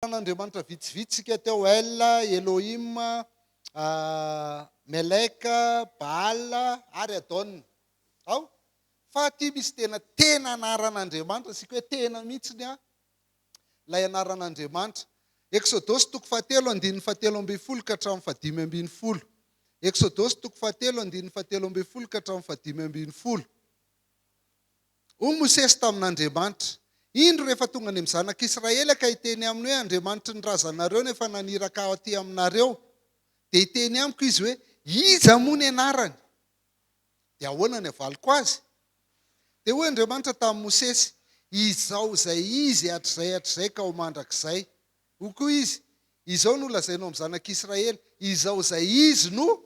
An'Andriamanitra vitsivitsika teo Ela, Elohim, Meleka, Baala ary Adona. Ao, fa aty misy tena anaran'Andriamanitra, sika hoe tena mihitsiny ilay anaran'Andriamanitra. Exodosy 7:17 ka hatramin'ny 5:10. Exodosy 7:17 ka hatramin'ny 5:10. O Mosesy tamin'Andriamanitra, indro rehefa tonga any amin'ny zanak'Israely ka hiteny aminy hoe Andriamanitra ny razanareo nefa naniraka aty aminareo, dia hiteny amiko izy hoe iza moa ny anarany, dia ahoana ny avaliko azy? Dia hoy Andriamanitra tamin'ny Mosesy, izao zay izy hatrizay ka ho mandrakizay. Ho koa izy, izao no lazainao amin'ny zanak'Israely, izao zay izy no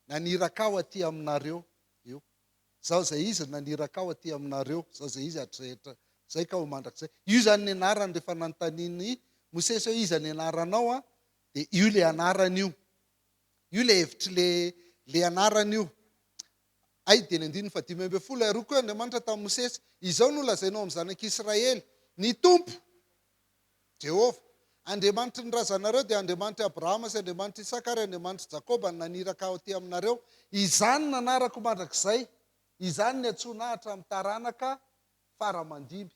naniraka ao aty aminareo. Io, izao zay izy naniraka ao aty aminareo, izao zay izy hatrizay ka ho mandrakizay. Io zany ny anarany rehefa nanontaniany Mosesy hoe iza ny anaranao, dia io le anarany io. Io le hevitry le anarany io. Ay dia 5:10 ary koa Andriamanitra tamin'ny Mosesy, izao no lazainao amin'ny zanak'Israely, ny tompo Jehovah, Andriamanitra ny razanareo dia Andriamanitra Abrahama sy Andriamanitra Isaka ary Andriamanitra Jakoba naniraka ao aty aminareo. Izany nanarako mandrakizay, izany ny iantsoana hatramin'ny taranaka faramandimby.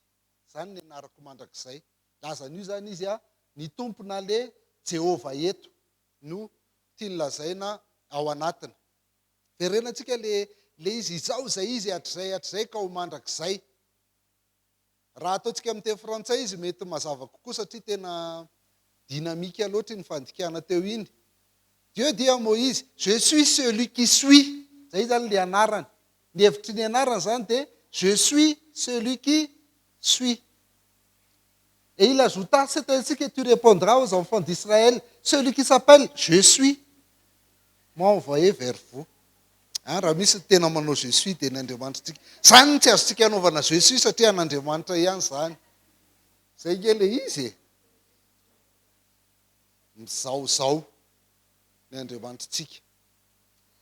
Izany ny anarako mandrakizay. Lazan'io zany izy ny tompona le Jehovah eto no tiany lazaina ao anatiny. Verenantsika le izy, izao zay izy hatrizay ka ho mandrakizay. Raha ataontsika amin'ny teny frantsay izy mety mazava kokoa satria tena dynamique loatra ny fandikana teo iny. Dieu dit à Moïse, je suis celui qui suis. Zay zany le anarany. Ny hevitry ny anarany zany dia je suis celui qui suis. Et il ajouta, c'est ainsi que tu répondras aux enfants d'Israël, celui qui s'appelle je suis m'a envoyé vers vous. Raha misy tena manao je suis dia n'Andriamanitra. Zany tsy azontsika hanaovana je suis satria an'Andriamanitra ihany zany. Zay nge le izy mizaozao ny Andriamanitritsika.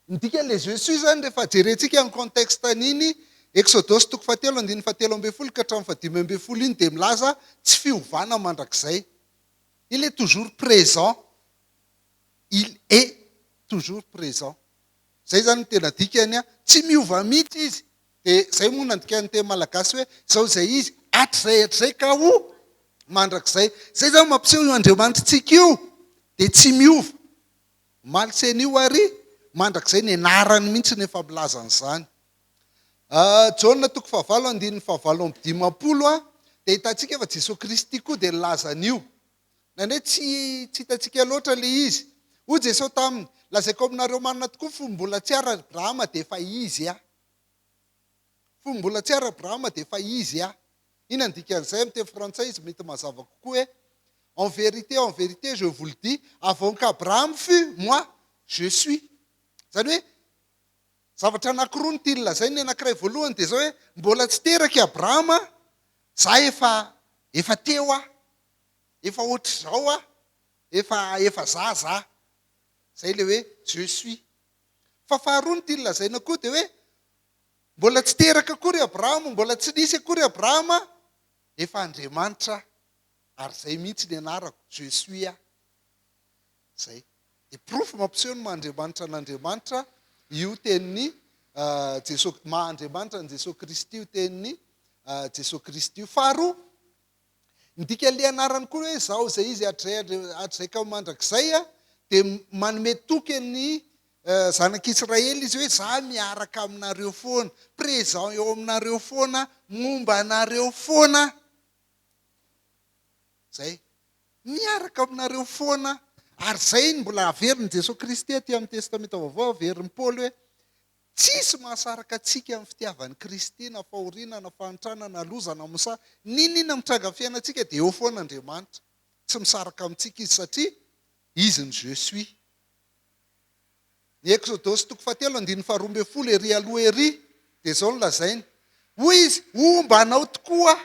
Ndika le je suis zany rehefa jerentsika amin'ny contexte an'iny Exodosy 7:17 ka hatramin'ny 5:10 iny dia milaza tsy fiovana mandrakizay. Il est toujours présent. Il est toujours présent. Zay zany tena dikany tsy miova mihitsy izy. Dia zay moa nandikany teny malagasy hoe zao zay izy hatrizay ka ho mandrakizay. Zay zany mampiseho io Andriamanitsika io dia tsy miova. Malisen'io ary mandrakizay ny anarany mihitsy ny efa milazany zany. Jaona 5:15 dia hitantsika fa Jesosy Kristy koa dia nilazan'io. Nandre tsy hitantsika loatra le izy. Ho Jesô taminy, lazaiko aminareo marina tokoa fomba mbola tsy ara Abrahama dia efa izy fomba mbola tsy ara Abrahama dia efa izy Ina ndikan'izay amin'ny teny frantsay izy mety mazava kokoa hoe en vérité, je vous le dis, avant qu'Abraham fût, moi, je suis. Zany hoe zavatra anankiroa no tiany lazainy. Ny anankiray voalohany dia zao hoe mbola tsy teraka Abrahama, za efa teo efa ohatr'izao efa za. Zay le hoe je suis. Fa faharoa no tiany lazaina koa dia hoe mbola tsy teraka akory Abrahama, mbola tsy nisy akory Abrahama, efa Andriamanitra ary zay mihitsy ny anarako, je suis zay. Dia proof mampiseho ny mahandriamanitra an'Andriamanitra io tenin'ny mahandriamanitra ny Jesosy Kristy io tenin'ny Jesosy Kristy io. Faharoa, ndika le anarany koa hoe zao zay izy hatrizay ka ho mandrakizay dia manome toky ny zanak'Israely izy hoe za miaraka aminareo foana, présent eo aminareo foana, momba anareo foana. Zay, miaraka aminareo foana. Ary zay mbola averin' Jesosy Kristy aty amin'ny testamenta vaovao, averin'ny Paoly hoe tsisy mahasaraka antsika amin'ny fitiavan'i Kristy na fahoriana na fahantrana na loza na mosa, ninona mitranga fiainantsika dia eo foana Andriamanitra. Tsy misaraka amintsika izy satria izy ny je suis. Ny Exodosy 7:12 ery aloha ery dia zao no lazainy. Hoy izy, omba anao tokoa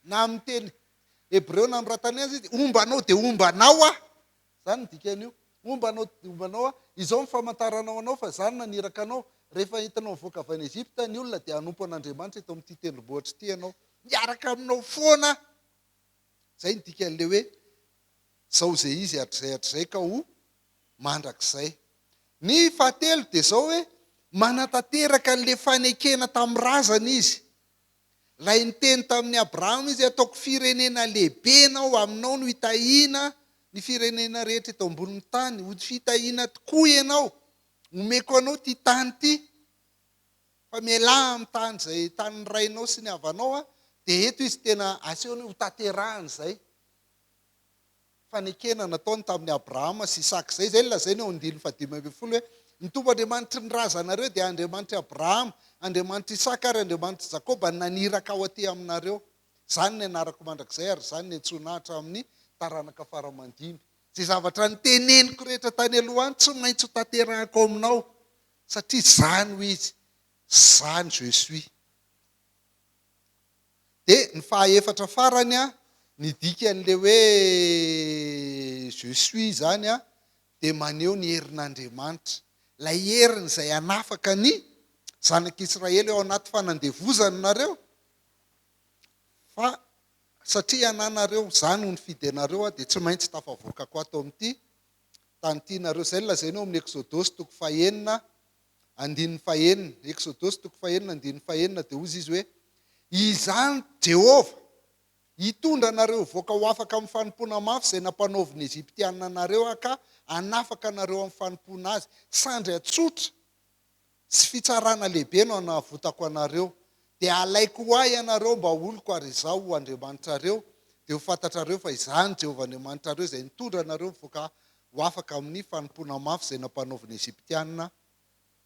na amin'ny teny Hebreo na amin'ny ratany azy izy, omba anao dia omba anao zany dikan'io. Omba anao dia omba anao izao ny famantaranao anao fa zany naniraka anao. Rehefa hitanao mivoaka avy any Ezipta ny olona dia hanompo an'Andriamanitra eto amin'ity tendrombohitra ity ianao, miaraka aminao foana. Zay ny dikan'le hoe zao zay izy hatrizay ka ho mandrakizay. Ny fahatelo dia zao hoe manatanteraka n'le fanekena tamin'ny razana izy. Raha niteny tamin'ny Abrahama izy ataoko firenena lehibe nao, aminao no hitahina ny firenena rehetra eto ambonin'ny tany, ho fitahina tokoa ianao, omeko anao ty tany ty. Fa miala amin'ny tany zay tany rainao sy ny havanao dia eto izy tena asehony ho taterahany zay. Fanekena nataony tamin'ny Abrahama sy Isaka zay. Zay lazainy ao 15:10 hoe ny Tompoandriamanitry ny razanareo dia Andriamanitry Abrahama, Andriamanitry Isaka ary Andriamanitry Jakoba naniraka ao aty aminareo. Zany ny anarako mandrakizay ary zany ny iantsoana hatramin'ny taranaka faramandimy. Zay zavatra niteneniko rehetra tany alohany tsy maintsy ho taterahako aminao satria zany ho izy, zany Jesôsy. Dia ny fahaefatra farany ny dikan'le hoe Jesôsy zany dia maneho ny herin'Andriamanitra. Lay heriny izay anafaka ny zanak'Israely ao anaty fanandevozana nareo. Fa satria ananareo, zany ho ny fidenareo dia tsy maintsy tafavoaka ko ato amin'ity tany tianareo. Zay lazainy ao amin'ny Exodosy 4:9. Exodosy 4:9 dia ozy izy hoe izany Jehovah hitondra anareo voaka ho afaka amin'ny fanompona mafy izay nampanaovy ny Eziptianina anareo ka anafaka anareo amin'ny fanompona azy. Sandry atsotra sy fitsarana lehibe no anavotako anareo. Dia alaiko ho ahy ianareo mba oloko ary izao ho Andriamanitrareo. Dia ho fantatrareo fa izany Jehovah Andriamanitrareo izay nitondra anareo voaka ho afaka amin'ny fanompona mafy izay nampanaovy ny Eziptianina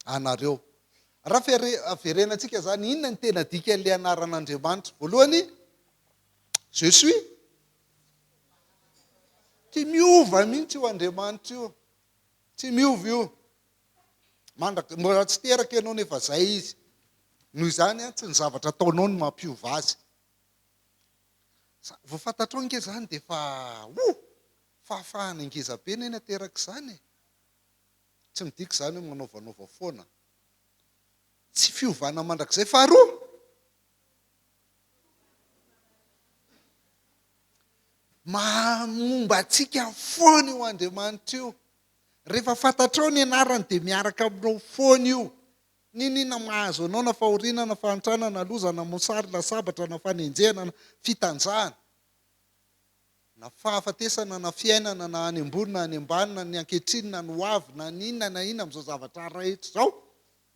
anareo. Raha averenantsika zany, inona ny tena dikan'le anaran'Andriamanitra? Voalohany, Jesôsy tsy miova mihitsy io Andriamanitra io, tsy miova io. Mbola tsy teraka ianao nefa zay izy. Noho izany tsy ny zavatra ataonao no mampiova azy. Vao fantatrao nke zany dia fahafahana angezabe ny ateraka izany. Tsy midika izany hoe manaovanova foana. Tsy fiovana mandrakizay. Faharoa, momba antsika foana io Andriamanitra io. Rehefa fantatrao ny anarany dia miaraka aminao foana io. Ninina mahazo anao na fahoriana, na fahantrana, na loza, na mosary, na sabatra, na fanenjehana, na fitanjahana, na fahafatesana, na fiainana, na any ambony, na any ambanina, ny ankehitriny, na ny hoavy, na inona amin'izao zavatra rehetra zao.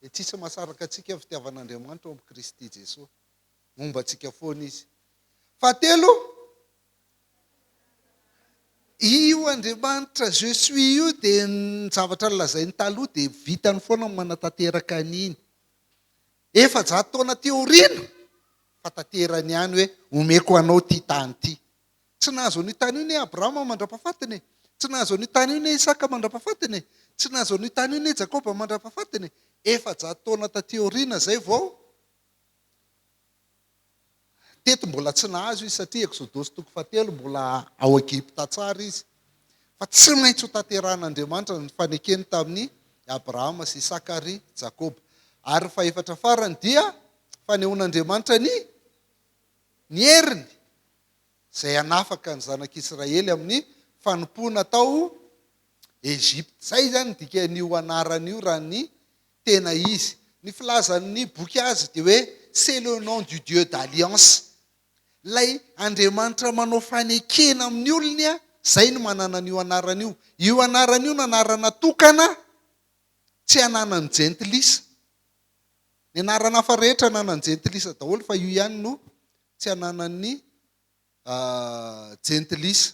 Dia tsisy mahasaraka antsika amin'ny fitiavan'Andriamanitra ao amin'ny Kristy Jesoa. Momba antsika foana izy. Fahatelo, io Andriamanitra Jesôsy io dia ny zavatra lazainy taloha dia vitany foana manatanteraka an'iny. Efa 100 taona teoriana fa tanterany ihany hoe omeko anao ty tany ty. Tsy nahazo ny tany io ny Abrahama mandra-pahafatiny, tsy nahazo ny tany io ny Isaka mandra-pahafatiny, tsy nahazo ny tany io ny Jakoba mandra-pahafatiny. Efa 100 taona teoriana zay vao teto mbola tsy nahazo izy satria Exodosy 4:7 mbola ao Egipta tsara izy. Fa tsy maintsy ho tanteran'Andriamanitra ny fanekeny tamin'ny Abrahama sy Isaka ary Jakoba. Ary fahaefatra farany dia fanehoan'Andriamanitra ny heriny izay anafaka ny zanak'Israely amin'ny fanompona tao Ezipta. Zay zany dikan'io anaran'io raha ny tena izy. Ny filazan'ny boky azy dia hoe c'est le nom du Dieu d'alliance. Lay Andriamanitra manao fanekena amin'ny olony zay no manana n'io anaran'io. Io anaran'io no anarana tokana, tsy ananany jentilisa. Ny anarana hafa rehetra ananany jentilisa daholo fa io ihany no tsy ananany jentilisa.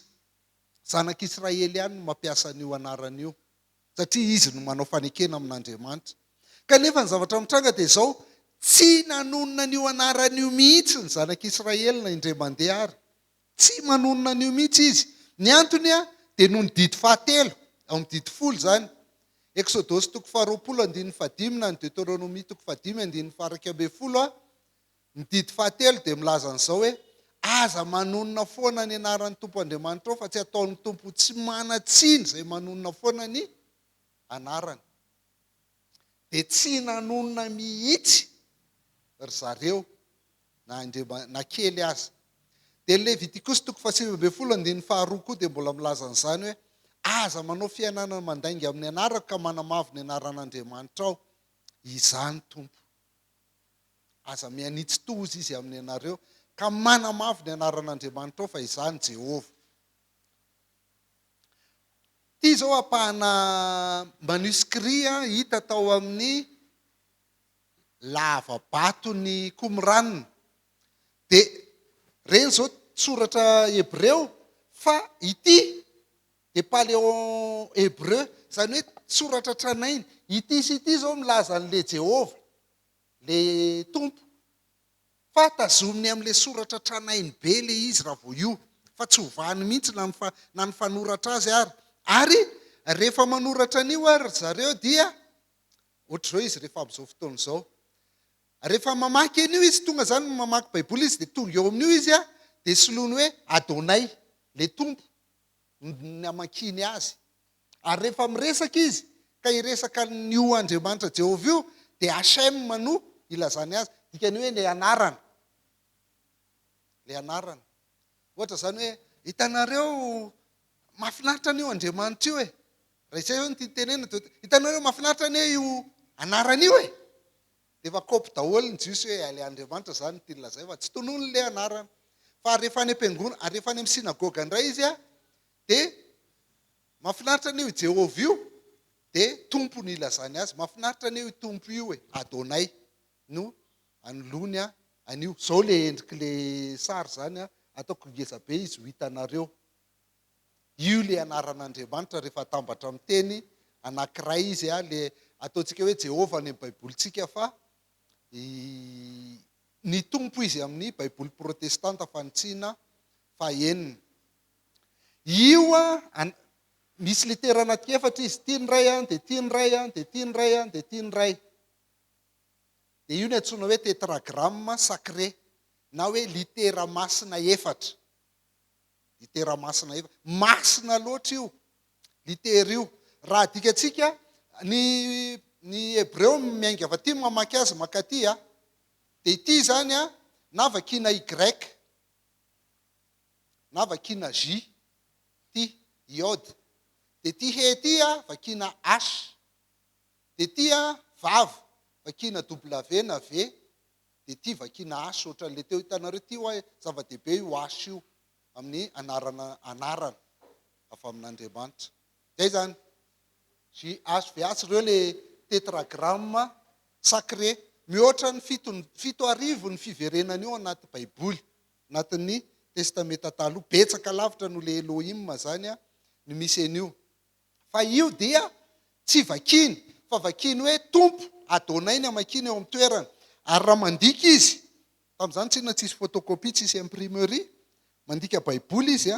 Zanak'Israely ihany no mampiasa n'io anaran'io satria izy no manao fanekena amin'Andriamanitra. Kanefa ny zavatra mitranga dia zao, tsy nanonona n'io anaran'io mihitsy ny zanak'Israely na indray mandeha ary. Tsy manonona n'io mihitsy izy. Ny antony dia noho ny didy fahatelo, ao amin'ny didy folo zany. Exodosy 4:20 na ny Deutéronomie 5:10, ny didy fahatelo dia milaza an'izao hoe aza manonona foana ny anaran'ny Tompo Andriamanitra ao fa tsy ataon'ny Tompo tsy manatsiny izay manonona foana ny anarany. Dia tsy nanonona mihitsy ry zareo na kely aza. Dia Levitikos 7:12 koa dia mbola milaza an'izany hoe aza manao fiainana mandainga amin'ny anarako ka manamavo ny anaran'Andriamanitra ao. Izany tompo. Aza mianitsy tozy izy amin'ny anareo ka manamavo ny anaran'Andriamanitra ao fa izany Jehovah. Ty zao apahana manuscrit hita tao amin'ny lavabatony Qumran. Dia reny zao soratra Hebreo fa ity dia paléo Hébreu, izany hoe soratra tranainy. Ity sy ity zao milaza an'le Jehovah, le tompo. Fa tazominy amin'le soratra tranainy be le izy raha vao io. Fa tsy hovahany mihitsy na ny fanoratra azy ary. Ary rehefa manoratra an'io ary zareo dia ohatr'izao izy rehefa amin'izao fotoana izao. Rehefa mamaky an'io izy, tonga zany mamaky Baiboly izy dia tonga eo amin'io izy dia soloiny hoe Adonai, le tompo, ny amakiny azy. Ary rehefa miresaka izy, ka iresaka n'io Andriamanitra Jehovah io, dia Hashem no ilazany azy. Dikan'ny hoe le anarana. Le anarana. Ohatra zany hoe, hitanareo mahafinaritra an'io Andriamanitra io e. Raha izay hoe ny tenena, hitanareo mahafinaritra an'io io anarana io e. Dia efa kaopy daholo ny jiosy hoe le Andriamanitra zany tia lazay fa tsy tonono le anarana. Fa rehefa any am-piangonana, rehefa any amin'ny sinagoga indray izy dia mahafinaritra an'io Jehovah io, dia tompo ny ilazany azy. Mahafinaritra an'io tompo io e, Adonai no anolony an'io. Zao le endriky le sary zany ataoko ngeza be izy ho hitanareo. Io le anaran'Andriamanitra rehefa atambatra amin'ny teny anankiray izy le ataontsika hoe Jehovah ny Baibolitsika fa ny tompo izy amin'ny Baiboly protestanta fanintsiana fahenina. Io misy litera anaty-efatra izy, tiany ray dia tiany ray dia tiany ray dia tiany ray. Dia io ny antsoina hoe Tétragramme sacré na hoe litera masina efatra. Litera masina efatra. Masina loatra io. Litera io. Raha dikantsika ny Hebreo miainga avy aty mamaky azy makaty dia ity zany na vakina Y na vakina J ty iode. Dia ty he ty vakina H. Dia ty vav vakina W na V. Dia ty vakina H ohatran'le teo hitanareo ty hoe zava-dehibe io H io amin'ny anarana avy amin'Andriamanitra. Zay zany. JHWH reo le Tétragramme sacré. Mihoatra ny 7,000 ny fiverenana io anaty Baiboly, anatin'ny testamenta taloha. Betsaka lavitra no le Elohim zany ny misy an'io. Fa io dia tsy vakiny, fa vakiny hoe tompo, Adonai ny amakiny eo amin'ny toerana. Ary raha mandika izy, tamin'izany tsy tsisy photocopie, tsisy imprimerie, mandika Baiboly izy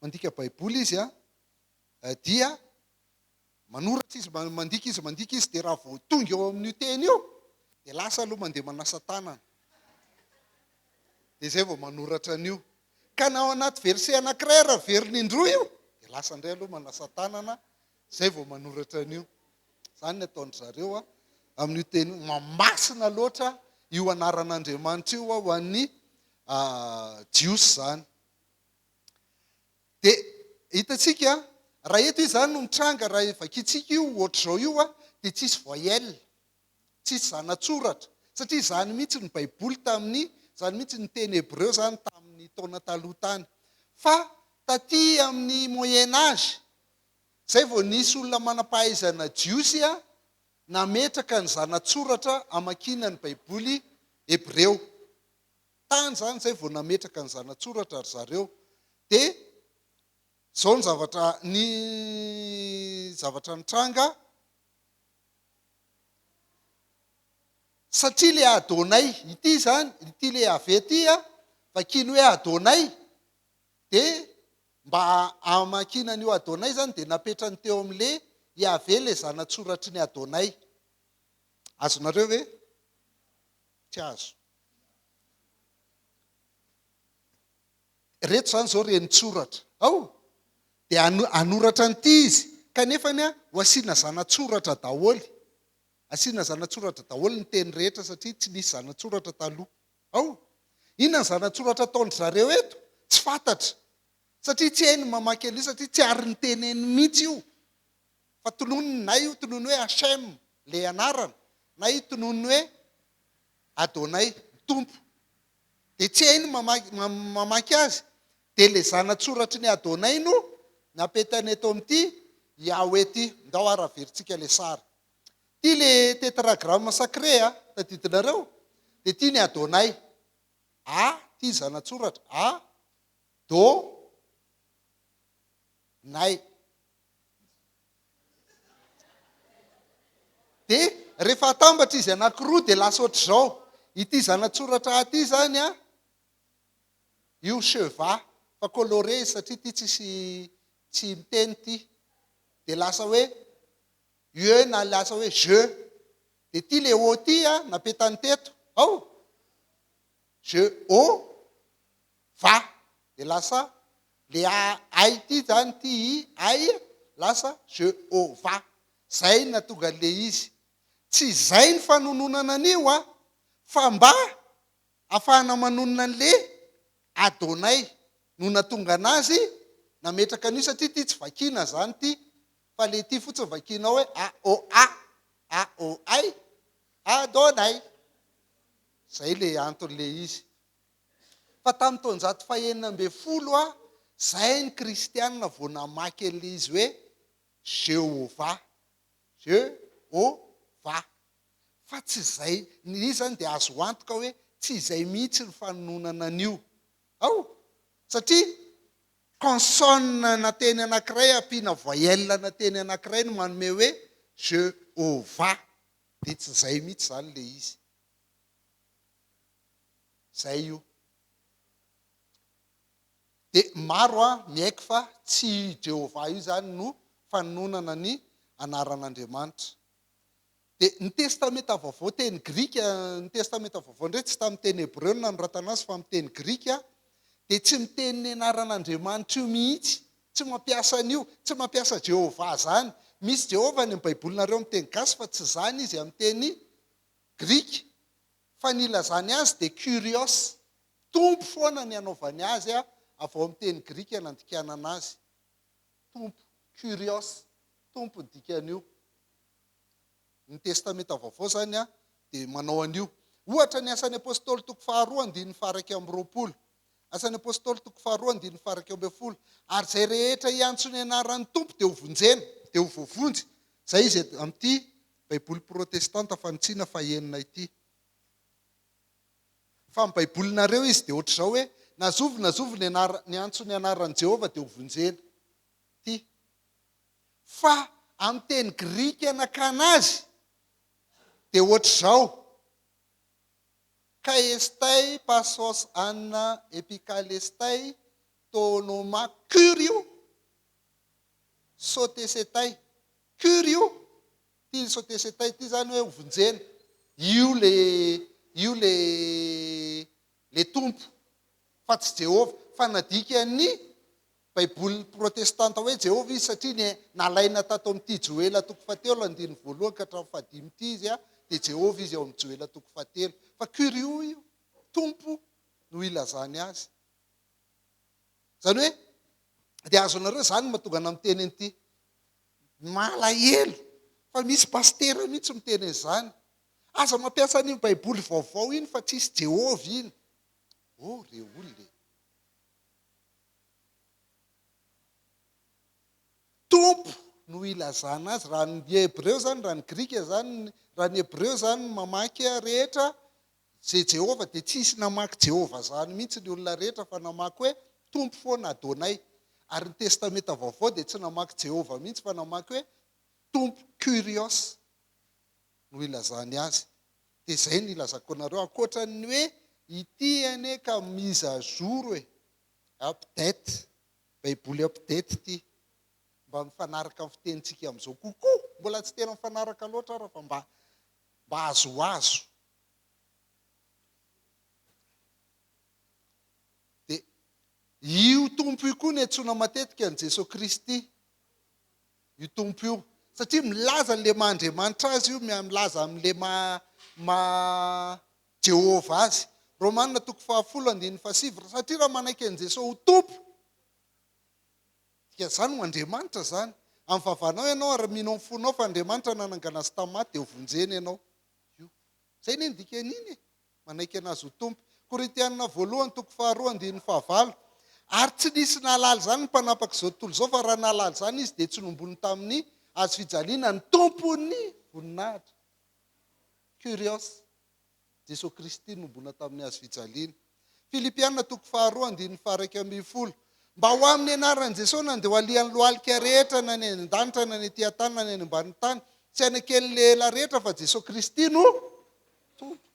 mandika Baiboly izy dia manoratra izy, mandika izy dia raha vao tonga eo amin'io teny io dia lasa aloha mandeha manasa tanana. Dia zay vao manoratra an'io. Ka na ao anaty verset anankiray raha veriny indroa io dia lasa indray aloha manasa tanana, zay vao manoratra an'io. Zany ny ataon'ny zareo amin'io teny mamasina loatra io anaran'Andriamanitra io ho an'ny jiosy zany. Dia hitantsika raha eto izy zany no mitranga, raha vakitsika io ohatr'izao io dia tsisy voyelle, tsisy zanatsoratra. Satria zany mihitsy ny Baiboly tamin'ny, zany mihitsy ny teny Hebreo zany tamin'ny taona taloha tany. Fa taty amin'ny Moyen Âge, zay vao nisy olona manam-pahaizana jiosy nametraka ny zanatsoratra amakina ny Baiboly Hebreo. Tany zany zay vao nametraka ny zanatsoratra ry zareo. Dia zao ny zavatra nitranga. Satria le Adonai, ity zany, ity le ave ty vakiny hoe Adonai, dia mba amakina n'io Adonai zany dia napetrany teo amin'le Yahvé le zanatsoratry ny Adonai. Azonareo ve? Tsy azo. Reto zany zao renitsoratra. Dia anoratra an'ity izy, kanefany ho asiana zanatsoratra daholo. Asiana zanatsoratra daholo ny teny rehetra satria tsy nisy zanatsoratra taloha. Inona ny zanatsoratra ataondry zareo eto? Tsy fantatra. Satria tsy hainy mamaky an'io satria tsy ary ny teneny mihitsy io. Fa tononony na io tonony hoe Hashem, le anarana, na io tonony hoe Adonai, tompo. Dia tsy hainy mamaky azy. Dia le zanatsoratry ny Adonai no napetany eto amin'ity Yahweh ity. Ndao araveritsika le sary. Ty le Tétragramme sacré tadidinareo. Dia ty ny Adonai. Ty zanatsoratra. Do, nay. Dia rehefa atambatra izy anankiroa dia lasa ohatr'izao. Ity zanatsoratra aty zany io Jehovah fa coloré satria ty tsy miteny ty. Dia lasa hoe ie na lasa hoe je. Dia ty le o ty napetany teto. Jehovah. Dia lasa le ay ty zany ty ay lasa Jehovah. Zay natonga le izy. Tsy zay ny fanononana an'io fa mba afahana manonona an'le Adonai no natonga anazy nametraka an'io satria ty tsy vakina zany ty. Fa le ty fotsiny vakinao hoe Aoai Adonai. Zay le anton'le izy. Fa tamin'ny taonjato faha 900 zay ny kristianina vao namaky an'le izy hoe Jehovah. Jehovah. Fa tsy zay, ny izany dia azo antoka hoe tsy izay mihitsy ny fanononana an'io. Satria consonne na teny anankiray ampiana voyelle na teny anankiray no manome hoe Jehovah. Dia tsy zay mihitsy zany le izy. Zay io. Dia maro miaiky fa tsy Jehovah io zany no fanononana ny anaran'Andriamanitra. Dia ny testamenta vaovao teny grika, ny testamenta vaovao ndray tsy tamin'ny teny hébreu no nanoratana azy fa amin'ny teny grika, dia tsy miteny ny anaran'Andriamanitra io mihitsy, tsy mampiasa an'io, tsy mampiasa Jehovah zany. Misy Jehovah ny Baibolinareo amin'ny teny gasy fa tsy zany izy amin'ny teny grika. Fa ny ilazany azy dia kurios, tompo foana ny anaovany azy avy ao amin'ny teny grika nandikanana azy. Tompo, kurios, tompo ny dikan'io. Ny testamenta vaovao zany dia manao an'io. Ohatra ny asan'ny apôstôly 2:2-20. Asan'ny apôstôly 2:2-20. Ary zay rehetra iantso ny anaran'ny tompo dia ho vonjena, dia ho voavonjy. Zay izy amin'ity Baiboly protestanta fanintsiana faha 9 ity. Fa amin'ny Baibolinareo izy dia ohatr'izao hoe nazovy ny antso ny anaran'i Jehovah dia ho vonjena. Fa amin'ny teny grika anakana azy dia ohatr'izao. Kaestai pasos anna epikalestai tonoma kurio sotesetai. Kurio ty sotesetai ty zany hoe hovonjena. Io le tompo. Fa tsy Jehovah. Fa nadika ny Baiboly protestanta hoe Jehovah izy satria ny nalaina tato amin'ity Joela 1:2 ka hatramin'ny 5 ity izy dia Jehovah izy ao amin'ny Joela 1:2. Fa kurio io, tompo no ilazany azy. Zany hoe dia azonareo zany mahatonga ana miteny an'ity. Malahelo. Fa misy pastera mihitsy miteny izany. Aza mampiasa ny Baiboly vaovao iny fa tsisy Jehovah iny. Re olona. Tompo no ilazana azy. Raha ny hébreu zany, raha ny grika zany, raha ny hébreu zany mamaky rehetra zay Jehovah dia tsisy namaky Jehovah zany mihitsy ny olona rehetra fa namaky hoe tompo foana Adonai. Ary ny testamenta vaovao dia tsy namaky Jehovah mihitsy fa namaky hoe tompo kurios no ilazany azy. Dia zay ny ilazako anareo ankoatran'ny hoe ity ane ka mise à jour hoe update, Baiboly update ity. Mba mifanaraka amin'ny fitenitsika amin'izao kokoa. Mbola tsy tena mifanaraka loatra ara fa mba azoazo. Dia io tompo io koa ny antsoina matetika ny Jesosy Kristy. Io tompo io. Satria milaza n'le Mahandriamanitra azy io, milaza amin'le Jehovah azy. Romanina 10:7 satria raha manaiky an' Jesoa ho tompo dia zany ho Andriamanitra zany. Amin'ny vavanao ianao ary mino amin'ny fonao fa Andriamanitra nanangana azy tamaty dia ho vonjeny ianao. Zay ny dikan'iny manaiky anazy ho tompo. Korintianina 1:2-5 ary tsy nisy nahalaly zany ny mpanapaka izao tontolo izao fa raha nahalaly zany izy dia tsy nombony tamin'ny azo fijaliana ny tompony voninahitra. Curios, Jesôs Kristy nombona tamin'ny azo fijaliana. Filipianina 2:2-10 mba ho amin'ny anaran'i Jesôa na dia ho alian'ny lohalika rehetra na ny an-danitra na ny etỳ tany na ny any ambany tany tsy anakely lela rehetra fa Jesôs Kristy no tompo.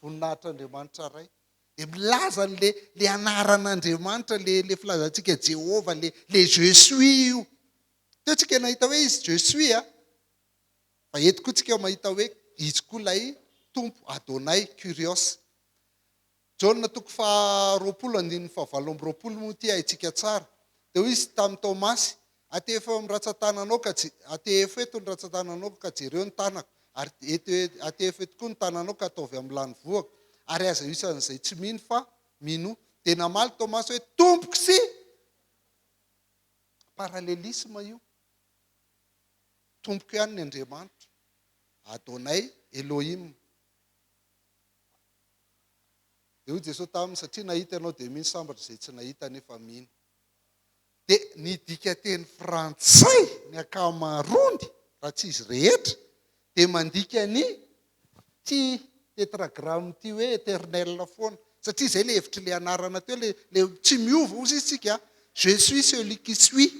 Voninahitra Andriamanitra ray. Dia milaza le anaran'Andriamanitra le filazantsika Jehovah le Jésus io. Teo tsika nahita hoe izy Jésus fa eto koa tsika mahita hoe izy koa lay tompo Adonai Curios. Jona 2:20 moa ty haitsika tsara. Dia hoy izy tamin'ny Tomasy, atefo amin'ny ratsan-tananao atefo eto ny ratsan-tananao ka jereo ny tanako, ary atefo eto koa ny tananao ka ataovy amin'ny lany voako, ary aza isan'izay tsy mino fa mino. Dia namaly Tomasy hoe tompoko sy paralelisme io. Tompoko ihany ny Andriamanitra. Adonai Elohim. Dia hoy Jesosy taminy satria nahita ianao dia mino sambatra izay tsy nahita nefa mino. Dia ny dikateny frantsay ny akamarony raha tsy izy rehetra dia mandika ny ty Tétragramme ty hoe éternel foana. Satria izay le hevitry le anarana teo le tsy miova ozy isika. Je suis celui qui suis.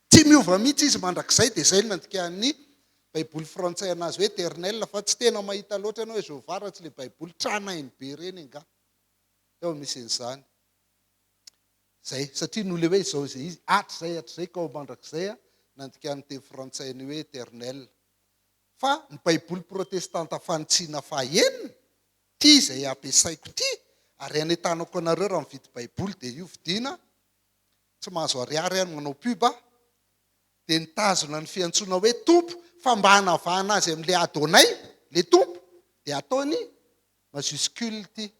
Tsy miova mihitsy izy mandrakizay dia izay nandikan'ny Baiboly frantsay anazy hoe éternel fa tsy tena mahita loatra ianao hoe Jehovah raha tsy le Baiboly tranainy be reny nga. Eo misy an'izany. Zay satria no le hoe izao izay izy hatrizay ka ao mandrakizay nandikan'ny teny frantsay ny hoe éternel. Fa ny Baiboly protestanta fanintsiana fahenina ty izay ampiasaiko ty ary anetanako anareo raha mividy Baiboly dia io vidiana tsy mahazo ariary ihany manao pub dia nitazona ny fiantsoana hoe tompo fa mba hanavahana azy amin'le Adonai le tompo dia ataony majuscule ty.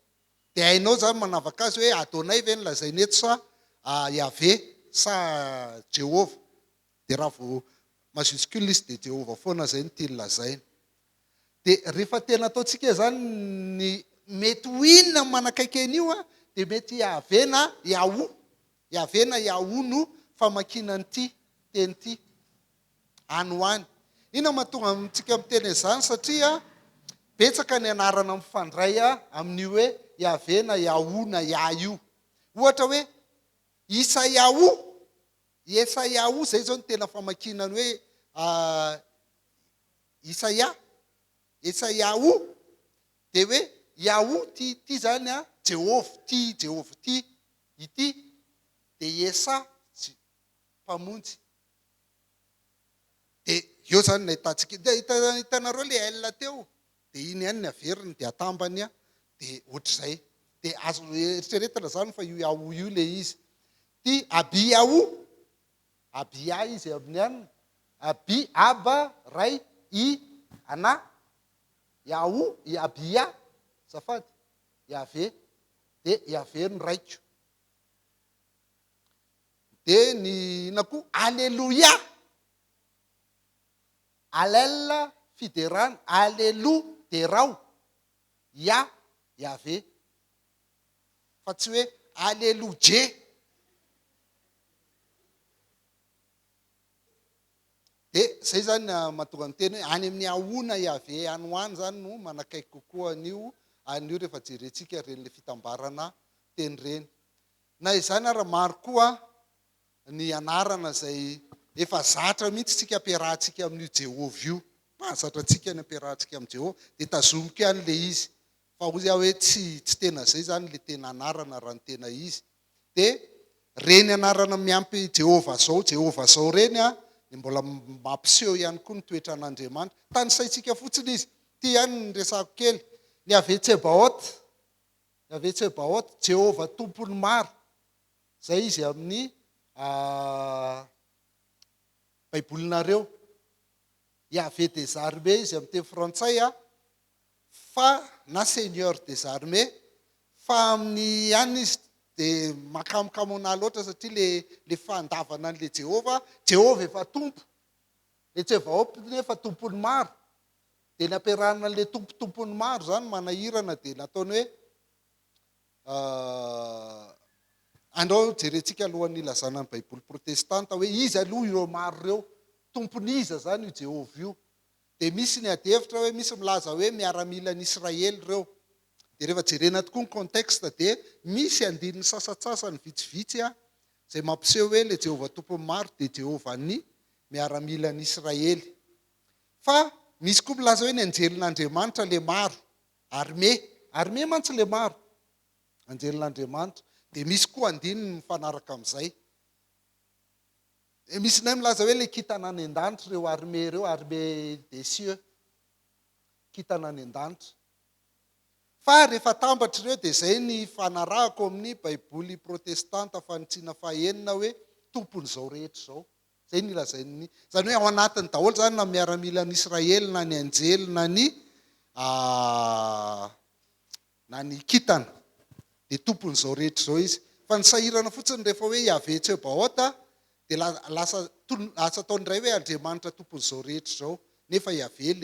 Dia hainao zany manavaka azy hoe Adonai ve nolazainy eto sa Yahvé sa Jehovah. Dia raha vao majuscule izy dia Jehovah foana zay ny tiany lazainy. Dia rehefa tena ataontsika zany ny mety ho inona manakaiky an'io dia mety Yahvé na Yahou. Yahvé na Yahou no famakinany ty teny ty any ho any. Inona mahatonga amintsika miteny izany satria betsaka ny anarana mifandray amin'io hoe Yahvé na Yahou na Yah io. Ohatra hoe Yehôshoah zay zao ny tena famakinany hoe Yehôshoah dia hoe Yahou ty zany Jehovah ty ity dia Yesa mpamonjy. Dia eo zany nahitantsika dia hitanareo le L teo dia iny ihany ny averiny dia atambany dia ohatr'izay. Dia azo eritreretana zany fa io Yahou io le izy. Ty Yahou Abia izy amin'ny anina. Aba ray ana Yahou Abia zafady Yahvé dia Yahvé ny raiko. Dia ny ina koa Alleluia. Alel fiderana Allelu derao Yahvé. Fa tsy hoe Alleluia. Dia zay zany mahatonga ny teny hoe any amin'ny ahona Yahvé any ho any zany no manakaiky kokoa an'io rehefa jerentsika reny le fitambarana teny reny. Na izany ara maro koa ny anarana zay efa zatra mihitsy tsika ampiarahantsika amin'io Jehovah io. Mahazatra antsika ny ampiarahantsika amin'ny Jehovah dia tazomiko ihany le izy. Fa ozy aho hoe tsy tena zay zany le tena anarana raha ny tena izy. Dia reny anarana miampy Jehovah zao reny dia mbola mampiseho ihany koa ny toetra an'Andriamanitra. Tanisaitsika fotsiny izy. Ty ihany ny resako kely. Ny Yahvé Tsebaoth, Jehovah tompony maro. Zay izy amin'ny Baibolinareo. Yahvé des armées izy amin'ny teny frantsay fa na Seigneur des armées Fa amin'ny ihany izy dia makamokamona loatra satria le fandavana an'le Jehovah efa tompo. Le Jehovah nefa tompony maro. Dia nampiarahana an'le tompony maro zany manahirana dia nataony hoe andao jerentsika alohan'ny ilazana ny Baiboly protestanta hoe izy aloha ireo maro ireo, tompony iza zany io Jehovah io. Dia misy ny adihevitra hoe misy milaza hoe miaramila ny Israely ireo. Dia rehefa jerena tokoa ny contexte dia misy andininy sasatsasany vitsivitsy izay mampiseho hoe le Jehovah tompony maro dia Jehovah ny miaramila ny Israely. Fa misy koa milaza hoe ny anjelin'Andriamanitra le maro, armé mantsy le maro, anjelin'Andriamanitra. Dia misy koa andininy mifanaraka amin'izay. Misy nay milaza hoe le kintana any an-danitra ireo armé des cieux, kintana any an-danitra. Fa rehefa tambatra ireo dia izay ny fanarahako amin'ny Baiboly protestanta fanintsiana fahenina hoe tompony izao rehetra izao. Zay ny lazainy. Zany hoe ao anatiny daholo zany na miaramila ny Israely na ny anjely na ny kintana. Dia tompony izao rehetra izao izy. Fa ny sahirana fotsiny rehefa hoe Yahvé Tsebaota dia lasa ataony iray hoe Andriamanitra tompony izao rehetra izao. Nefa Yahvé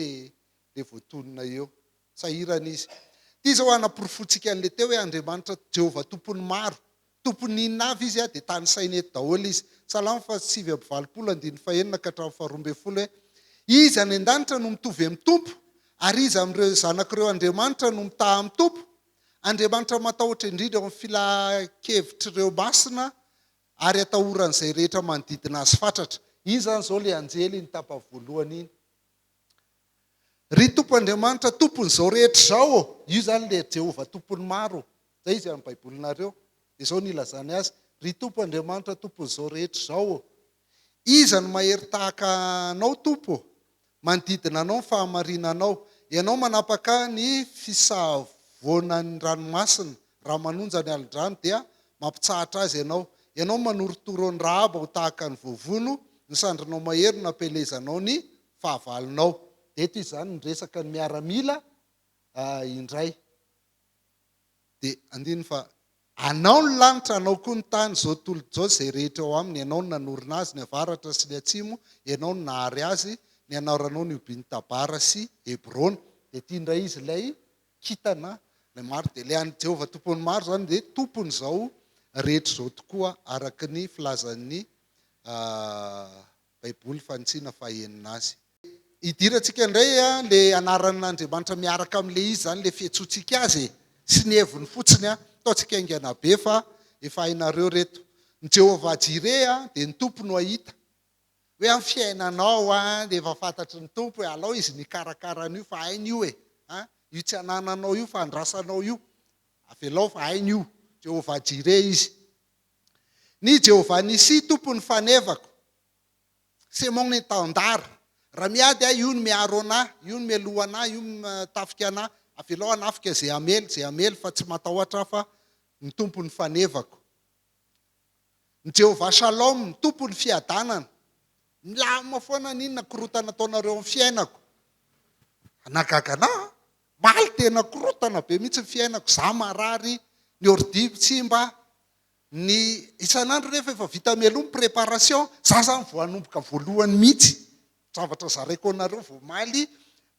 le voatonona eo. Sahirana izy. Ity zao hanaporofonsika an'le teo hoe Andriamanitra Jehovah tompony maro. Tompony inona avy izy dia tany saina eto daholo izy. Salamo 8:25 ka hatramin'ny 12 hoe izy any an-danitra no mitovy amin'ny tompo, ary izy amin'ireo zanak'ireo Andriamanitra no mitaha amin'ny tompo. Andriamanitra matahotra indrindra amin'ny filakevitrireo masina ary atahoran'izay rehetra manodidina azy fatratra. Iny zany zao le anjely ny tapa-voalohany iny. Ry tompo Andriamanitra tompony izao rehetra izao, io zany le Jehovah tompony maro. Zay izy amin'ny Baibolinareo. Dia izao ny ilazany azy. Ry tompo Andriamanitra tompony izao rehetra izao. Iza no mahery tahaka anao tompo, manodidina anao ny fahamarinanao. Ianao manapaka ny fisavoanan'ny ranomasina, raha manonja ny alin-drano dia mampitsahatra azy ianao. Ianao manorotoro ny Rahaba ho tahaka ny voavono, ny sandrinao mahery no ampelezanao ny fahavalonao. Eto izany ny resaka ny miaramila indray. Dia andiny fa anao ny lanitra, anao koa ny tany, zao tontolo zao izay rehetra ao aminy. Ianao no nanorina azy ny avaratra sy ny atsimo, ianao no nahary azy, ny anaranao ny obiany tabara sy Hebrona. Dia ity indray izy ilay kintana le maro. Dia ilay any Jehovah tompony maro zany dia tompony izao rehetra izao tokoa araka ny filazan'ny Baiboly fanintsiana fahenina azy. Hidirantsika indray le anaran'Andriamanitra miaraka amin'le izy zany le fiantsoantsika azy sy ny heviny fotsiny ataontsika aingana be fa efa hainareo reto. Ny Jehovah Jiré dia ny tompo no ahita. Hoe amin'ny fiainanao dia efa fantatry ny tompo hoe alao izy nikarakara an'io fa hainy io io tsy anananao io fa andrasanao io. Avelao fa hainy io. Jehovah Jiré izy. Ny Jehovah Nisy tompony fanevako. C'est mon étendard. Raha miady io no miaro anahy, io no mialoha anahy, io no tafika anahy. Avelao hanafika zay amely fa tsy matahotra fa ny tompony fanevako. Ny Jehovah Shalom, ny tompony fiadanana. Milamina foana n'inona korotana ataonareo amin'ny fiainako. Nagagana, maly tena korotana be mihitsy ny fiainako. Za marary, ny ordi tsimba, ny isan'andro rehefa efa vita mialoha ny préparation, za zany vao hanomboka voalohany mihitsy. Zavatra zaraiko anareo vao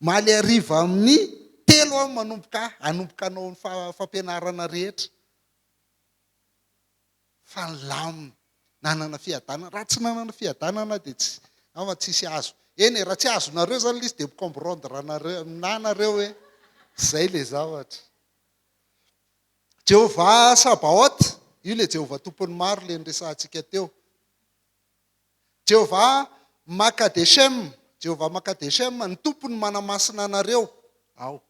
maly ariva amin'ny 3 manomboka anao ny fampianarana rehetra. Fa lamina, nanana fiadanana. Raha tsy nanana fiadanana dia tsisy azo. Eny raha tsy azonareo zany izy dia micomprendre nanareo hoe zay le zavatra. Jehovah Sabaoth, io le Jehovah tompony maro le niresahantsika teo. Jehovah Makadeshem, ny tompony manamasina anareo. Ao.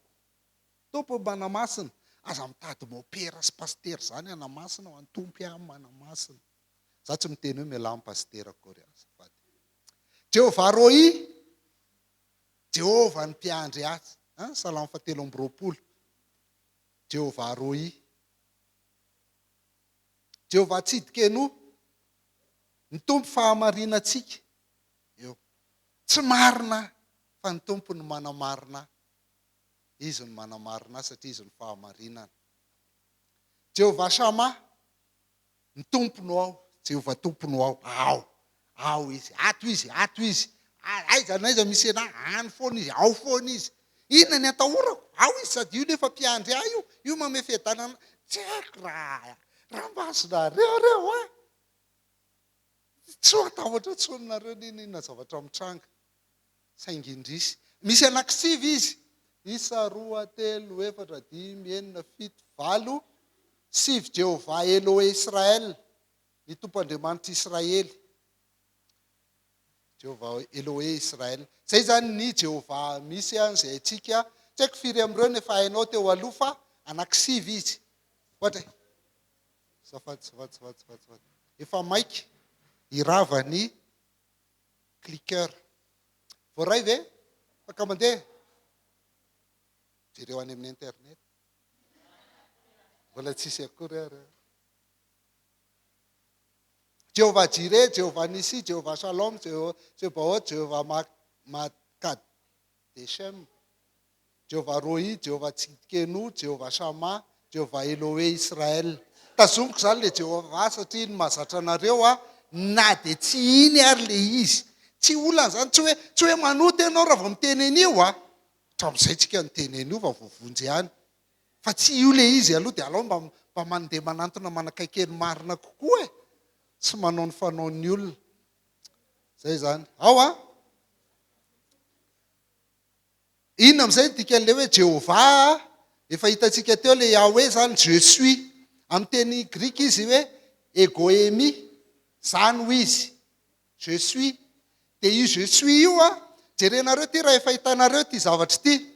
Tompony manamasina. Aza mitady mopera sy paster zany anamasina, ho antompo amin'ny manamasina. Za tsy miteny hoe miala amin'ny paster akory azy. Jehovah Roi, Jehovah ny mpiandry azy. Salamo 7:20. Jehovah Roi. Jehovah Tsidikeno, ny tompo fahamarina atsika. Eo. Tsy marina fa ny tompo ny manamarina. Izy ny manamarina satria izy ny fahamarinana. Jehovah Shama, ny tompono ao, Jehovah tompono ao izy, ato izy, aiza naiza misy ena, any foana izy, ao foana izy. Inona ny atahorako? Ao izy sady io nefa mpiandry ahy io mamefetanana. Tsy haiko raha mbasonareo a. Tsy atahotra tsononareo ninona zavatra mitranga. Saingy indrisy. Misy anankisivy izy. 1, 2, 3, 4, 5, 6, 7, 8. Jehovah YHWH Israel. Ny tompoandriamanitra Israely. Jehovah YHWH Israel. Zay zany ny Jehovah misy zay atsika. Tsy haiko firy amreo nefa hainao teo aloha fa anankisivy izy. Ohatra. Safady. Efa maiky. Irava ny cliqueur. Voaray ve? Faka mandeha. Jereo any amin'ny internet. Mbola tsisy akory ary. Jehovah Jiré, Jehovah Nissi, Jehovah Shalom, Jehovah Makadeshem, Jehovah Roi, Jehovah Tsidkenu, Jehovah Shama, Jehovah YHWH Israel. Tazomiko zany le Jehovah satria ny mahazatra anareo na dia tsy iny ary le izy. Tsy olana zany tsy hoe manoty ianao raha vao miteny an'io hatramin'izay tsika niteny an'io fa voavonjy ihany. Fa tsy io le izy aloha dia alao mba mandeha manantona manakaiky ny marina kokoa e. Tsy manao ny fanaon'ny olona. Zay zany. Ao inona amin'izay dikan'le hoe Jehovah, efa hitantsika teo le Yahweh zany Jésus. Amin'ny teny grika izy hoe egoemi, zany ho izy. Jésus. Dia io Jésus io jerenareo ty raha efa hitanareo ty zavatra ty.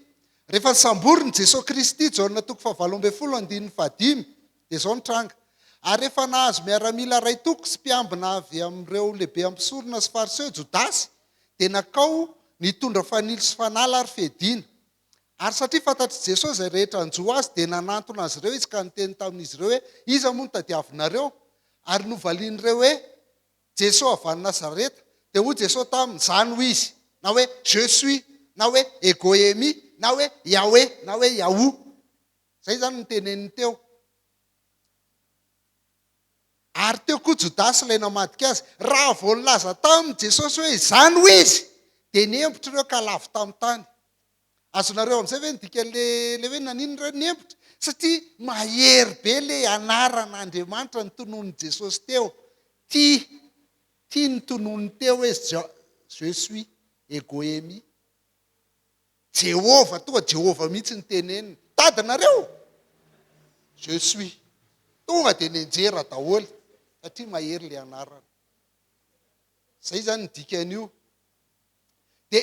Rehefa samboriny Jesosy Kristy jaonina 7:15 dia zao ny tranga. Ary rehefa nahazo miaramila ray toko sy mpiambina avy amin'ireo lehibe ampisorona sy fariseo Jodasy, dia nakao nitondra fanilo sy fanala ary fedina. Ary satria fantatry Jesosy zay rehetra anjo azy dia nanantona azy ireo izy ka niteny tamin'izy ireo hoe iza moa no tadiavinareo, ary novalian'ireo hoe Jesoa avy any Nazareta. Dia hoy Jesosy taminy zany ho izy, na hoe Jésus, na hoe egoemi, na hoe Yahweh, na hoe Yahou. Zay zany no teneniny teo. Ary teo koa Jodasy ilay namadika azy, raha vao nilaza taminy Jesosy hoe zany ho izy, dia niembotra ireo ka lavo tamin'ny tany. Azonareo amin'izay ve dikan'le hoe nanino ireo niembotra? Satria mahery be le anaran'Andriamanitra ny tononin'i Jesosy teo. Ty ny tonony teo hoe Jésus, egoemi. Jehovah, tonga Jehovah mihitsy ny teneniny. Tadinareo? Jésus. Tonga dia nenjera daholo. Satria mahery le anarana. Zay zany ny dikan'io. Dia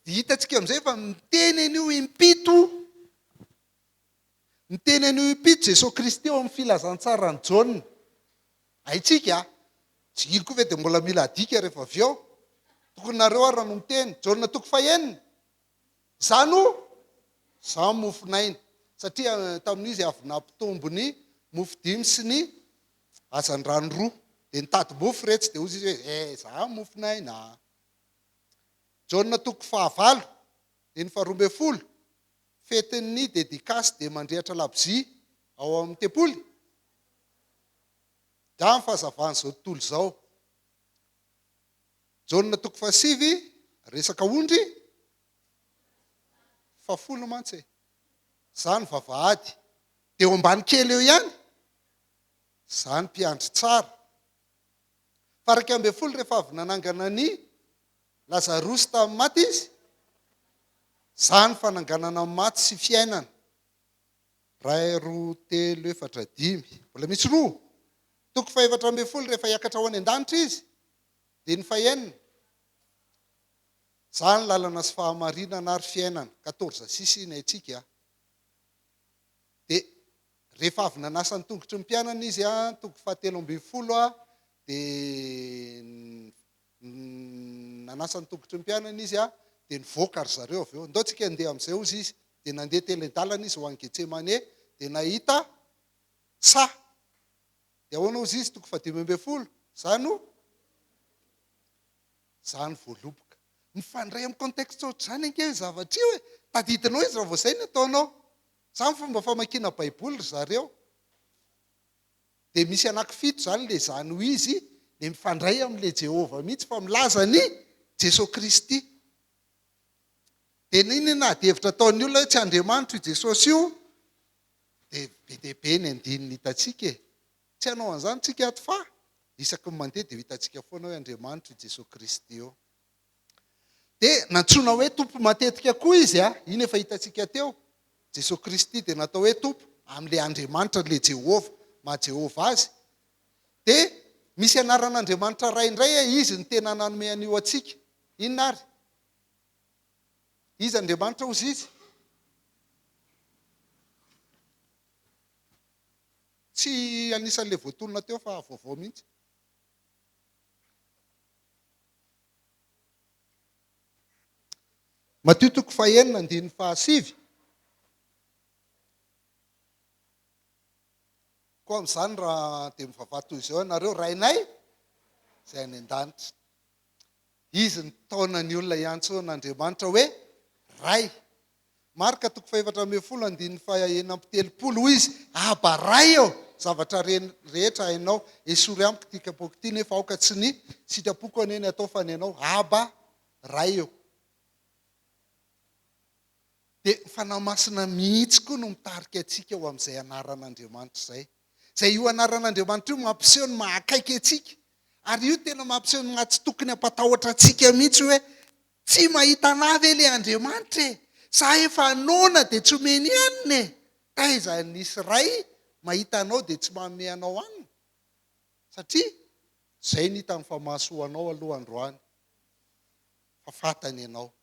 hitantsika amin'izay fa miteny an'io impito. Miteny an'io impito Jesosy Kristy eo amin'ny filazantsara ny jaune. Haitsika tsy ilo koa ve dia mbola mila adika rehefa avy eo. Tokony nareo ary no miteny. Jaune 9. Zany mofinaina. Satria tamin'izy avy nampitombo ny mofo 5 sy ny hazan-drano 2. Dia nitady mofo retsy dia ozy izy hoe za mofinaina. Jaune 9. Dia ny 12. Fetin'ny dedikasy dia mandrehatra labozia ao amin'ny tempoly. Da ny fahazavana zao tontolo zao. Jaune 7. Resaka ondry 10 mantsy e. Zany vavahady. Dia eo ambany kely eo ihany. Zany mpiandry tsara. Faraka 12 rehefa avy nanangana ny Lazarosy tamin'ny maty izy. Zany fananganana amin'ny maty sy fiainana. 1, 2, 3, 4, 5. Mbola misy 2. 7 rehefa hiakatra ho any an-danitra izy. Dia ny 9. Zany lalana sy fahamarinana ary fiainana. 14 ny aitsika. Dia rehefa avy nanasa ny tongotry ny mpianana izy toko 17 dia nanasa ny tongotry ny mpianana izy dia nivoaka ry zareo avy eo. Ndao tsika andeha amin'izay ozy izy. Dia nandeha teny an-dalana izy ho any Getsemane dia nahita sa. Dia ahoana ozy izy toko 15. Zany voaloboka. Mifandray amin'ny contexte ohatr'izany anke zavatra io e. Taditinao izy raha vao izay ny ataonao. Samy fomba famakiana Baiboly ry zareo. Dia misy anankifito zany le zany ho izy le mifandray amin'le Jehovah mihitsy fa milaza ny Jesosy Kristy. Dia inona adihevitra ataon'ny olona hoe tsy Andriamanitra io Jesosy io, dia be dia be ny andininy hitantsika e. Tsy hanao an'izany tsika ato fa isaky ny mandeha dia hitantsika foana hoe Andriamanitra io Jesosy Kristy io. Dia nantsoina hoe tompo matetika koa izy iny efa hitantsika teo. Jesosy Kristy dia natao hoe tompo amin'le Andriamanitra le Jehovah, ma-Jehovah azy. Dia misy anaran'Andriamanitra ray indray izy ny tena nanome an'io atsika. Inona ary? Izy Andriamanitra ozy izy? Tsy anisan'le voatolona teo fa vaovao mihitsy. Matio 4:9-7. Koa amin'izany raha dia mivavaha izao ianareo rainay izay any an-danitra. Izy ny taonany olona iantsoana Andriamanitra hoe ray. Marka 4:9-10 izy aba ray eo zavatra rehetra hainao. Esory amiko tia kapoko ity nefa aoka tsy ny sitrapoko aneny atao fa ny anao aba ray eo. Dia fanamasina mihitsy koa no mitarika atsika ho amin'izay anaran'Andriamanitra izay. Izay io anaran'Andriamanitra io mampiseho ny mahakaiky atsika. Ary io tena mampiseho ny tsy tokony hampatahotra atsika mihitsy hoe tsy mahita anah ve ilay Andriamanitra e? Sa efa anona dia tsy omeny anina e? Taiza nisy ray mahita anao dia tsy manome anao anina. Satria izay ny hita ny famahasoanao aloha androany. Fa fantany ianao.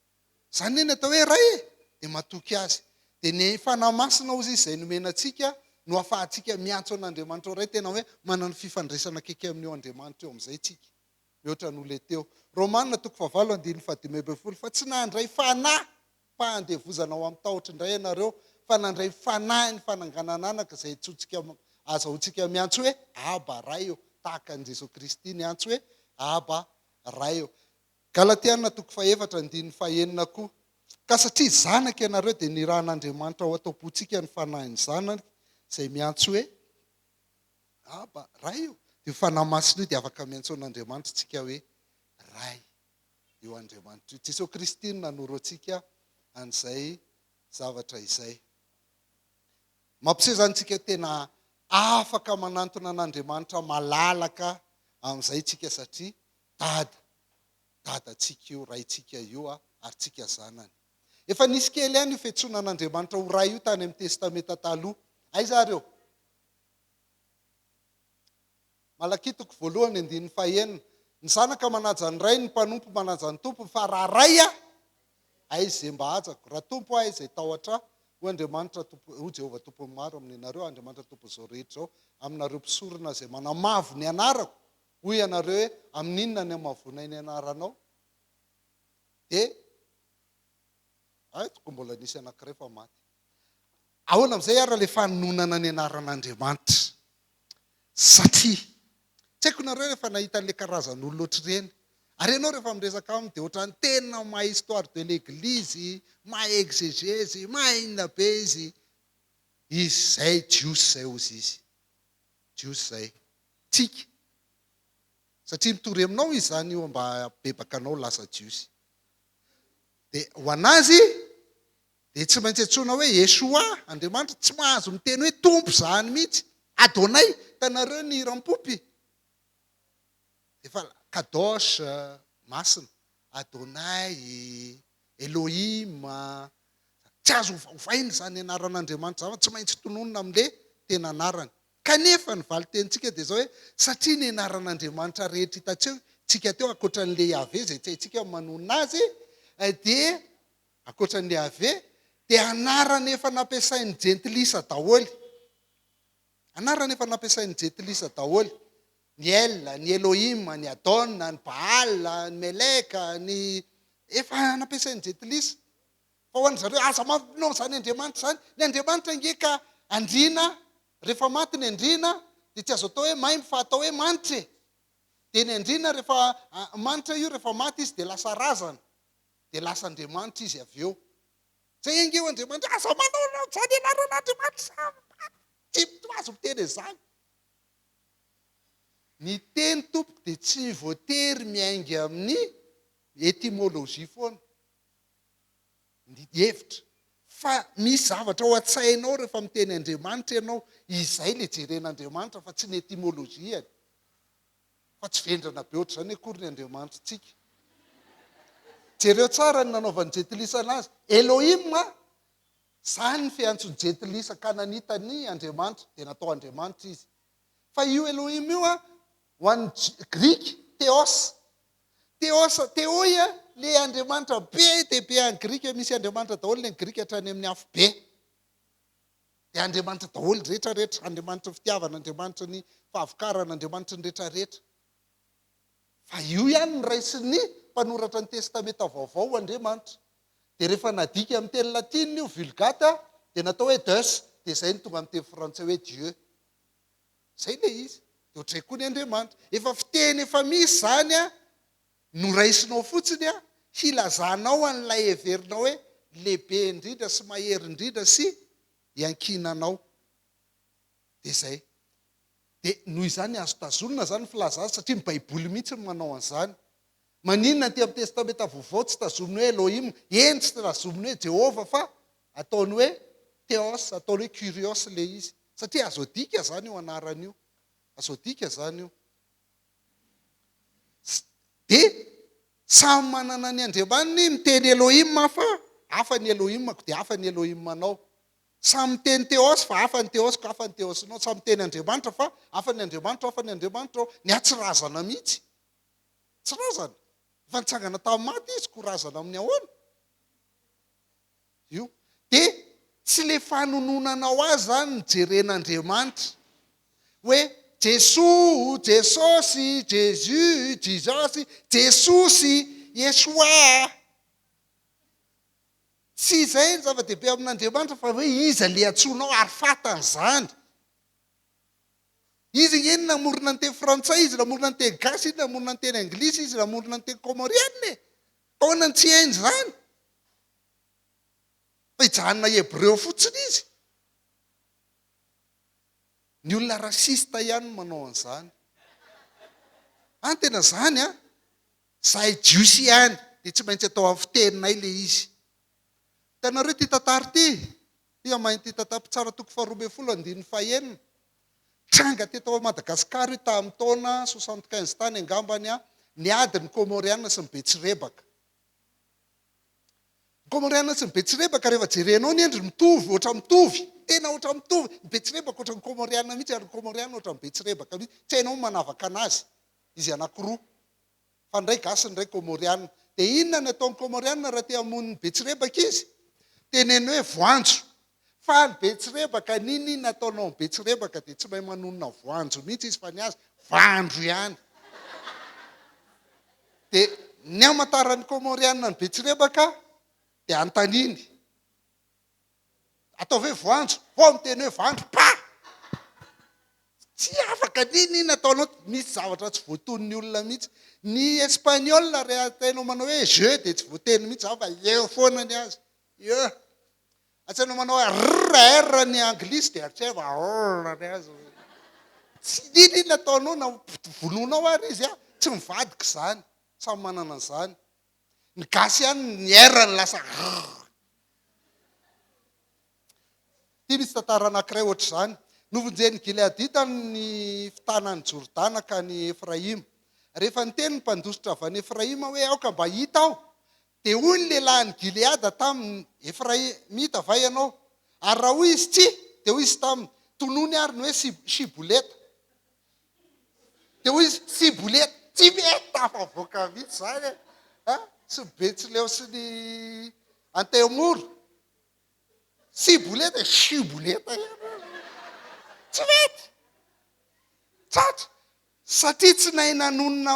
Izany ny atao hoe ray e? Dia matoky azy. Dia ny fanamasina ozy izay nomena atsika no ahafahantsika miantso an'Andriamanitra ray tena hoe manana fifandraisana akaiky amin'io Andriamanitra eo amin'izay tsika. Mihoatra n'ole teo. Romanina 5:15 fa tsy nandray fanahy fahandevozana ao amin'ny tahotra indray ianareo fa nandray fanahy ny fananganananaka izay azahoantsika miantso hoe aba ray eo. Tahaka ny Jesosy Kristy ny antso hoe aba ray eo. Galatiana 4:4-9 koa. Ka satria zanaka ianareo dia nirahan'Andriamanitra ao ataopontsika ny fanahin'ny zanaka izay miantso hoe aba ray eo. Dia fanamasina io dia afaka miantso an'Andriamanitra tsika hoe ray io Andriamanitra io. Jesosy Kristy nanoro antsika an'izay zavatra izay. Mampiseho zany tsika tena afaka manantona an'Andriamanitra malalaka amin'izay tsika satria dadatsika io, raitsika io ary tsika zanany. Efa nisy kely ihany io fiantsoana an'Andriamanitra ho ray io tany amin'ny testamenta taloha. Aiza reo? Malaki 1:1 ny zanaka manaja ny ray, ny mpanompo manaja ny tompo, fa raha ray aiza izay mba hajako? Raha tompo izay tahotra ho Andriamanitra ho Jehovah tompony maro amin'ny ianareo, Andriamanitra tompo izao rehetra izao, aminareo mpisorona izay manamavo ny anarako. Hoy ianareo hoe amin'inona ny amavonay ny anaranao? Dia toko mbola nisy anankiray fa maty. Ahoana amin'izay ara ilay fanonana ny anaran'Andriamanitra? Satria tsy haiko nareo rehefa nahita an'ilay karazan'olona ohatr'ireny. Ary ianao rehefa miresaka aminy dia ohatrany tena mahay histoire de l'église, mahay exégèse, mahay inona be izy. Izy izay jiosy izay ozy izy. Jiosy izay. Tsika. Satria mitory aminao izy zany io mba bebaka anao lasa jiosy. Dia ho anazy dia tsy maintsy antsoina hoe Yehôshoah. Andriamanitra tsy mahazo miteny hoe tompo zany mihitsy. Adonay, tanareo ny rampopy. Efa kadosh masina, Adonay, Elohim, tsy azo ovaina zany anaran'Andriamanitra zany, tsy maintsy tononona amin'ilay tena anarany. Kanefa ny valitentsika dia zao hoe satria ny anaran'Andriamanitra rehetra hitantseo tsika teo ankoatran'ilay Yahvé izay tsy haintsika manonona azy, dia ankoatran'ilay Yahvé dia anarana efa nampiasain'ny jentilisa daholo. Anarana efa nampiasain'ny jentilisa daholo. Ny El, ny Elohim, ny Adon, ny Baal, ny Meleka, ny efa nampiasain'ny jentilisa. Fa ho an'ny zareo aza mampinao zany Andriamanitra zany. Ny Andriamanitra ngeka andriana, rehefa maty ny andriana dia tsy azo atao hoe maimbo fa atao hoe manitra e. Dia ny andriana rehefa manitra io rehefa maty izy dia lasa razana. Dia lasa Andriamanitra izy avy eo. Zay angeo Andriamanitra aza manao zany anaran'Andriamanitra. Tsy azo miteny izany. ny teny tompoko dia tsy voatery miaingy amin'ny etimôlôjia foana ny hevitra fa misy zavatra ao an-tsainao rehefa miteny Andriamanitra ianao izay le jeren'Andriamanitra fa tsy ny etimôlôjiany fa tsy vendrana be oatra izany akory ny Andriamanitra tsika jereo tsara ny nanaovan'ny jetilisana azy Elohim zany ny fiantson'ny jetilisa kananitany Andriamanitra dia natao Andriamanitra izy fa io Elohim io ho an'ny Grika teoia le Andriamanitra be dia be any Grika misy Andriamanitra daholo ny Grika hatrany amin'ny afo be dia Andriamanitra daholo rehetrarehetra Andriamanitra fitiavana Andriamanitra ny fahavokarana Andriamanitra ny rehetrarehetra fa io ihany ny raisin'ny mpanoratra ny testamenta vaovao Andriamanitra dia rehefa nadika amin'ny teny latina io vulgata dia natao hoe Deus dia izay ny tonga amin'ny teny frantsay hoe Dieu izay le izy dia ohatray koa ny Andriamanitra efa fiteny efa misy zany noraisinao fotsiny hilazanao an'ilay heverinao hoe lehibe indrindra sy mahery indrindra sy iankinanao dia izay dia noho izany azo tazonina zany filazana satria ny Baiboly mihitsy no manao an'izany maninona ty amin'ny testamenta vaovao tsy tazominy hoe Elohim eny tsy tazominy hoe Jehovah fa ataony hoe Theos ataony hoe Kyrios le izy satria azo adika zany io anaran'io azo adika zany io dia samy manana ny Andriamaniny miteny Elohim fa hafa ny Elohimako dia hafa ny Elohimanao samy miteny Theos fa hafa ny Theosiko hafa ny Theosinao samy miteny Andriamanitra fa hafa ny Andriamanitra hafa ny Andriamanitra ny atsirazana mihitsy tsy razana efa nitsangana tamin'ny maty izy ko razana amin'ny ahoana io dia tsy le fanononanao azy zany ny jeren'Andriamanitra hoe Jesoa, Jesosy, Jésus, Jesosy, Jesosy, Yehôshoah. Tsy izay ny zava-dehibe amin'Andriamanitra fa hoe iza le antsoinao ary fatan'izany. Izy eny namorona ny teny frantsay, izy namorona ny teny gasy, izy namorona ny teny anglisy, izy namorona ny teny komoriana. Taonany tsy hainy izany. Fa hijanona hebreo fotsiny izy. Ny olona rasista ihany manao an'izany. Tena zany zahay jiosy ihany dia tsy maintsy atao amin'ny fiteninay le izy. Hitanareo ty tantara ty mainty tantara tsara toko 12:15 tranga teto Madagasikara io tamin'ny taona 75 tany angambany niady ny komoriana sy ny betsirebaka. Ny komoriana sy ny betsirebaka rehefa jerenao ny endry mitovy oatra mitovy tena oatra mitovy ny betsirebaka oatra ny komoriana mihitsy ary ny komoriana oatra ny betsirebaka mihitsy tsy hainao manavaka anazy izy anankiroa fa ndray gasy ny ray komoriana dia inona ny ataon'ny komoriana raha te hamono ny betsirebaka izy teneny hoe voanjo fa ny betsirebaka niny nataonao ny betsirebaka dia tsy mahay manonona voanjo mihitsy izy fa ny azy vandro ihany dia ny amantaran'ny komoriana ny betsirebaka dia antaniny ataovy hoe voanjo vao miteny hoe vandro tsy afaka niny nataonao misy zavatra tsy voaton'ny olona mihitsy ny espaniola rehefa atainao manao hoe je dia tsy voateny mihitsy fa eo foana ny azy atsainao manao hoe r ny anglisy dia atreva ny azy tsy niny nataonao na volonao ary izy tsy mivadika izany samy manana an'izany ny gasy ihany ny r ny lasa ty misy tantara anankiray ohatr' izany novonjeny Gileadita ny fitanany Jordana ka ny Efraima rehefa niteny ny mpandositra avy any Efraima hoe aoka mba hita aho dia hoy ny lehilahin'ny Gileada tamin'ny Efraimita vai ianao ary raha hoy izy tsy dia hoy izy taminy tonony ary ny hoe siboleta dia hoy izy siboleta tsy mety tafavoaka mihitsy zany sy Betsileo sy ny Antemoro siboleta siboleta tsy mety tsatra satria tsy nahay nanonona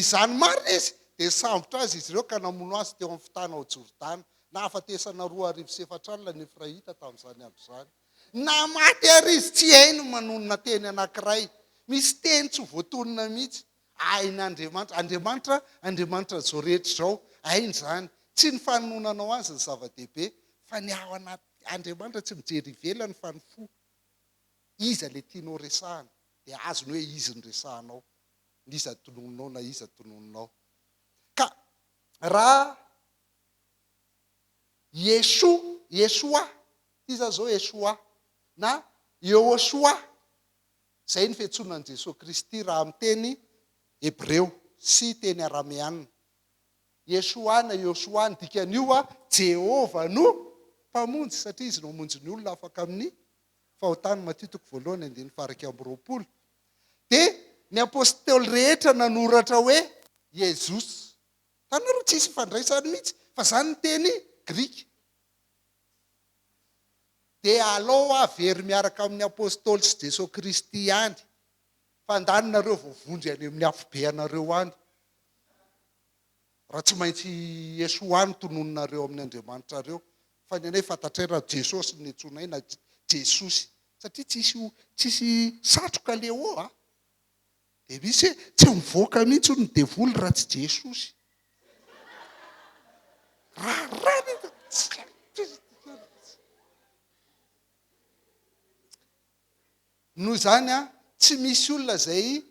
izany marina izy dia sambotra azy izy ireo ka namono azy teo amin'ny fitanao Jordana na afatesana 2:4 alina ny Efraita tamin'izany andro izany na maty ary izy tsy hainy manonona teny anankiray misy teny tsy voatonona mihitsy Andriamanitra zao rehetra zao hainy zany tsy ny fanononanao azy ny zava-dehibe fa ny ao anaty Andriamanitra tsy mijery ivelany fa ny fo iza le tianao resahana dia azony hoe izy nyresahanao, iza tonononao na iza tonononao. Ka raha Yehôshoah, iza zao Yehôshoah na Yehôshoah, zay ny fiantsoanan'i Jesosy Kristy raha amin'ny teny Hebreo sy teny arameanina. Yehôshoah na Yehôshoah ny dikan'io a Jehovah no mpamonjy, satria izy no mamonjy ny olona afaka amin'ny fahotany. Matio 2:20. Dia ny apôstôly rehetra nanoratra hoe Jesosy. Tanareo tsisy fandraisany mihitsy fa zany ny teny Grika. Dia alao avery miaraka amin'ny apôstôly sy Jesosy Kristy ihany. Fandaninareo voavonjy any amin'ny afobe anareo any. Raha tsy maintsy Yehôshoah ny tonononareo amin'ny Andriamanitra reo. Fa ny anay fantatrera Jesosy ny antsonay na Jesosy. Satria tsisy satroka leo a. Dia misy hoe tsy mivoaka mihitsy ny devoly raha tsy Jesosy. Noho izany a, tsy misy olona zay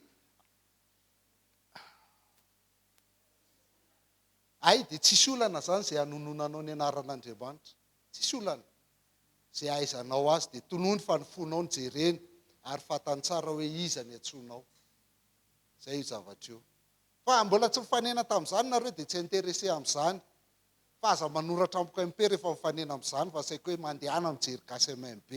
dia tsisy olana zany zay hanononanao ny anaran'Andriamanitra. Tsisy olana zay ahaizanao azy dia tonony fa ny fonao ny jereny ary fantany tsara hoe iza ny antsonao. Zay io zavatra io. Fa mbola tsy mifanena tamin'izany nareo dia tsy interese amin'izany. Fa aza manoratra amiko MP rehefa mifanena amin'izany fa saiko hoe mandehana mijery gasy MMB.